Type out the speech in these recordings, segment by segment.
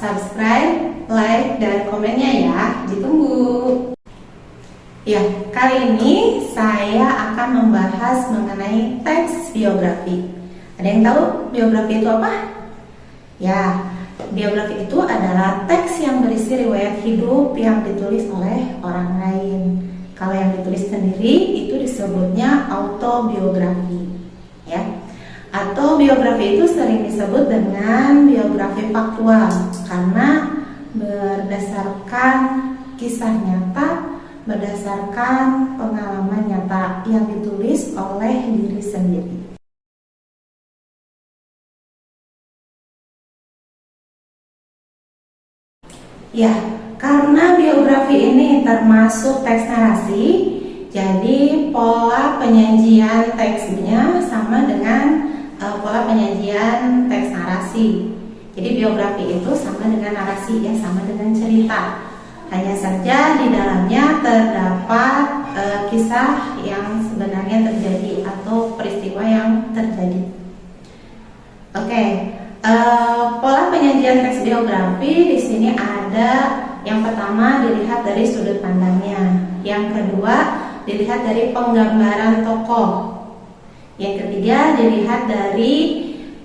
subscribe, like, dan komennya ya. Ditunggu. Ya, kali ini saya akan membahas mengenai teks biografi. Ada yang tahu biografi itu apa? Ya, biografi itu adalah teks yang berisi riwayat hidup yang ditulis oleh orang lain. Kalau yang ditulis sendiri itu disebutnya autobiografi, ya. Autobiografi itu sering disebut dengan biografi faktual karena berdasarkan kisah nyata, berdasarkan pengalaman nyata yang ditulis oleh diri sendiri. Ya, karena biografi ini termasuk teks narasi, jadi pola penyajian teksnya sama dengan pola penyajian teks narasi. Jadi biografi itu sama dengan narasi, ya, sama dengan cerita. Hanya saja di dalamnya terdapat kisah yang sebenarnya terjadi atau peristiwa yang terjadi. Oke, pola penyajian teks biografi di sini ada yang pertama dilihat dari sudut pandangnya, yang kedua dilihat dari penggambaran tokoh, yang ketiga dilihat dari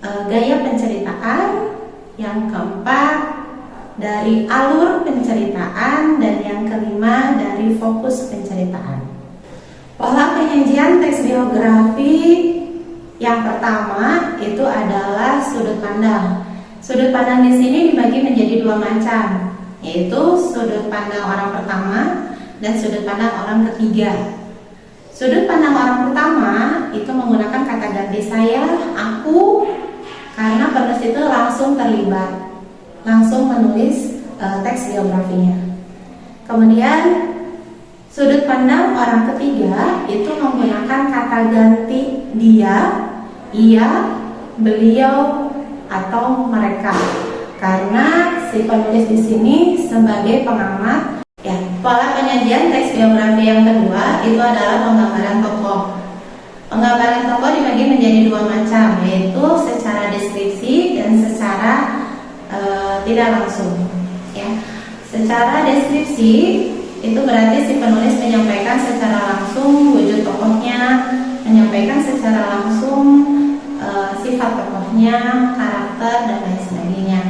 gaya penceritaan, yang keempat dari alur penceritaan, dan yang kelima dari fokus penceritaan. Pola penyajian teks biografi yang pertama itu adalah sudut pandang. Sudut pandang di sini dibagi menjadi dua macam, yaitu sudut pandang orang pertama dan sudut pandang orang ketiga. Sudut pandang orang pertama itu menggunakan kata ganti saya, aku, karena penulis itu langsung terlibat, langsung menulis teks biografinya. Kemudian sudut pandang orang ketiga itu menggunakan kata ganti dia, ia, beliau, atau mereka, karena si penulis di sini sebagai pengamat. Ya, pola penyajian teks biografi yang kedua itu adalah penggambaran tokoh. Penggambaran tokoh dibagi menjadi dua macam, yaitu secara deskripsi dan secara tidak langsung, ya. Secara deskripsi itu berarti si penulis menyampaikan secara langsung wujud tokohnya, menyampaikan secara langsung sifat tokohnya, karakter, dan lain sebagainya.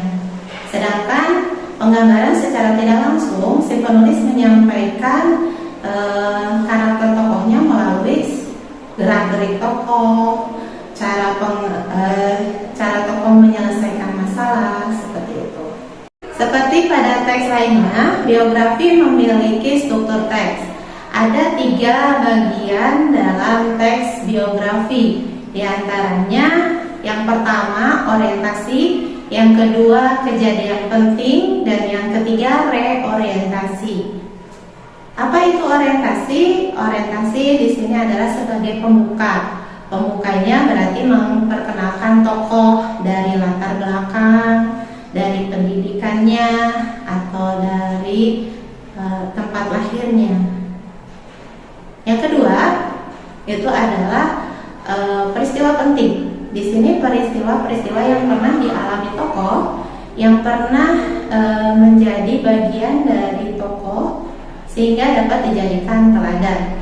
Sedangkan penggambaran secara tidak langsung, si penulis menyampaikan karakter tokohnya melalui gerak-gerik tokoh, cara tokoh menyelesaikan masalah, seperti itu. Seperti pada teks lainnya, biografi memiliki struktur teks. Ada 3 bagian dalam teks biografi. Di antaranya, yang pertama orientasi, yang kedua kejadian penting, dan yang ketiga reorientasi. Apa itu orientasi? Orientasi di sini adalah sebagai pembuka. Pembukanya berarti memperkenalkan tokoh dari latar belakang, dari pendidikannya, atau dari tempat lahirnya. Yang kedua itu adalah peristiwa penting. Di sini peristiwa-peristiwa yang pernah dialami tokoh, yang pernah menjadi bagian dari tokoh sehingga dapat dijadikan teladan.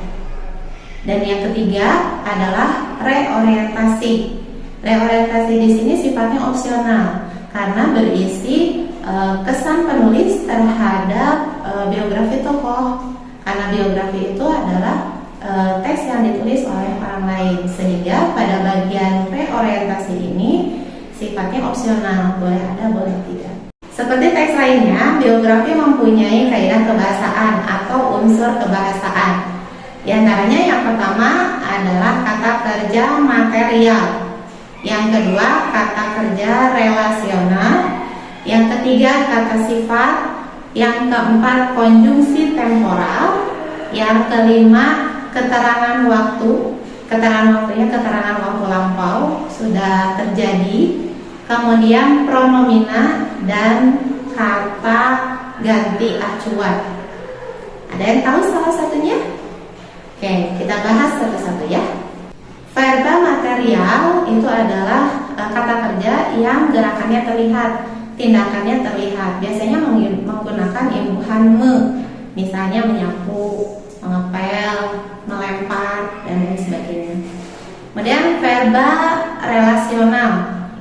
Dan yang ketiga adalah reorientasi. Reorientasi di sini sifatnya opsional karena berisi kesan penulis terhadap biografi tokoh. Karena biografi itu adalah teks yang ditulis oleh orang lain, sehingga pada bagian reorientasi ini sifatnya opsional, boleh ada, boleh tidak. Seperti teks lainnya, biografi mempunyai kaidah kebahasaan atau unsur kebahasaan. Di antaranya yang pertama adalah kata kerja material, yang kedua kata kerja relasional, yang ketiga kata sifat, yang keempat konjungsi temporal, yang kelima keterangan waktu. Keterangan waktunya keterangan waktu lampau sudah terjadi. Kemudian pronomina dan kata ganti acuan. Ada yang tahu salah satunya? Oke, kita bahas satu-satu ya. Verba material itu adalah kata kerja yang gerakannya terlihat. tindakannya terlihat. Biasanya menggunakan imbuhan me, misalnya menyapu, mengepel, melempar, dan lain sebagainya. Kemudian verba relasional,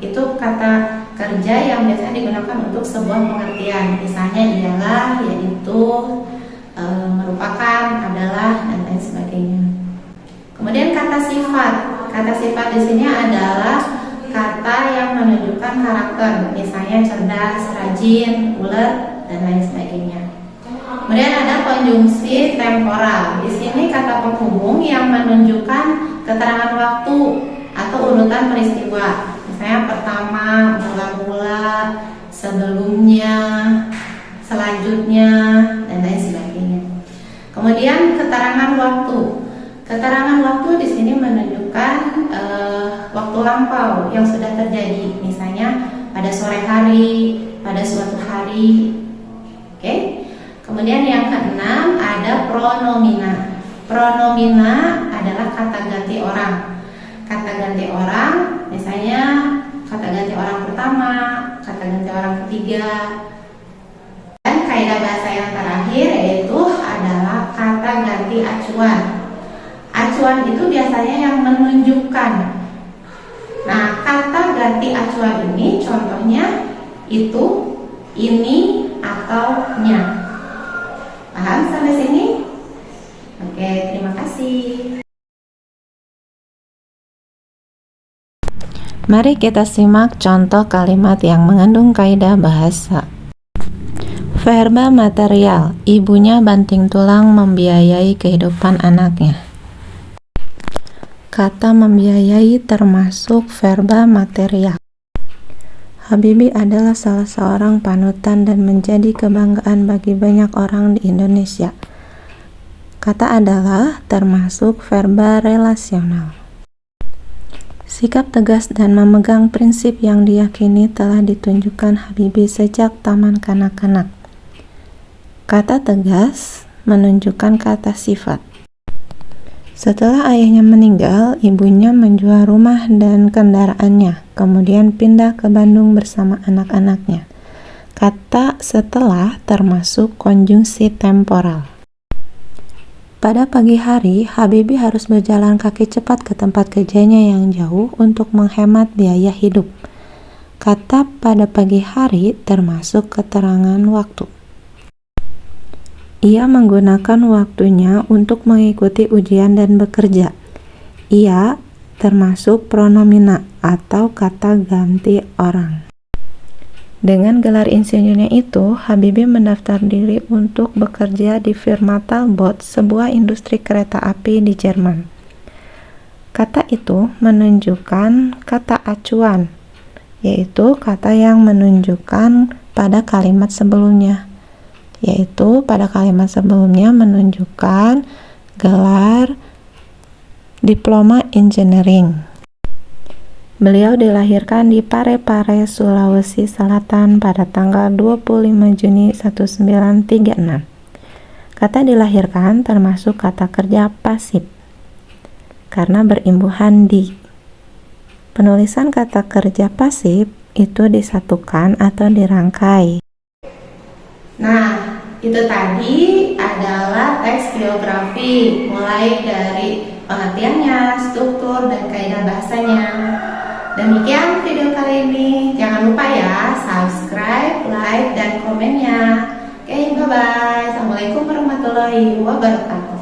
itu kata kerja yang biasanya digunakan untuk sebuah pengertian, misalnya ialah, yaitu, merupakan, adalah, dan lain sebagainya. Kemudian kata sifat. Kata sifat di sini adalah kata yang menunjukkan karakter, misalnya cerdas, rajin, ulet, dan lain sebagainya. Kemudian ada konjungsi temporal. Di sini kata penghubung yang menunjukkan keterangan waktu atau urutan peristiwa. Misalnya pertama, mula-mula, sebelumnya, selanjutnya, dan lain sebagainya. Kemudian keterangan waktu. Keterangan waktu di sini menunjukkan waktu lampau yang sudah terjadi. Misalnya pada sore hari, pada suatu hari. Oke. Kemudian yang keenam ada pronomina. Pronomina adalah kata ganti orang. Kata ganti orang, misalnya kata ganti orang pertama, kata ganti orang ketiga. Dan kaidah bahasa yang terakhir yaitu adalah kata ganti acuan. Acuan itu biasanya yang menunjukkan. Nah, kata ganti acuan ini contohnya itu, ini, atau nya. Paham sampai sini? Oke, terima kasih. Mari kita simak contoh kalimat yang mengandung kaidah bahasa. Verba material, ibunya banting tulang membiayai kehidupan anaknya. Kata membiayai termasuk verba material. Habibie adalah salah seorang panutan dan menjadi kebanggaan bagi banyak orang di Indonesia. Kata adalah termasuk verba relasional. Sikap tegas dan memegang prinsip yang diyakini telah ditunjukkan Habibie sejak taman kanak-kanak. Kata tegas menunjukkan kata sifat. Setelah ayahnya meninggal, ibunya menjual rumah dan kendaraannya, kemudian pindah ke Bandung bersama anak-anaknya. Kata setelah termasuk konjungsi temporal. Pada pagi hari, Habibie harus berjalan kaki cepat ke tempat kerjanya yang jauh untuk menghemat biaya hidup. Kata pada pagi hari termasuk keterangan waktu. Ia menggunakan waktunya untuk mengikuti ujian dan bekerja. Ia termasuk pronomina atau kata ganti orang. Dengan gelar insinyurnya itu, Habibie mendaftar diri untuk bekerja di firma Talbot, sebuah industri kereta api di Jerman. Kata itu menunjukkan kata acuan, yaitu kata yang menunjukkan pada kalimat sebelumnya. Yaitu pada kalimat sebelumnya menunjukkan gelar diploma engineering. Beliau dilahirkan di Parepare, Sulawesi Selatan pada tanggal 25 Juni 1936. Kata dilahirkan termasuk kata kerja pasif karena berimbuhan di. Penulisan kata kerja pasif itu disatukan atau dirangkai. Nah, itu tadi adalah teks biografi, mulai dari pengertiannya, struktur, dan kaidah bahasanya. Demikian video kali ini. Jangan lupa ya, subscribe, like, dan komennya. Oke, bye-bye. Assalamualaikum warahmatullahi wabarakatuh.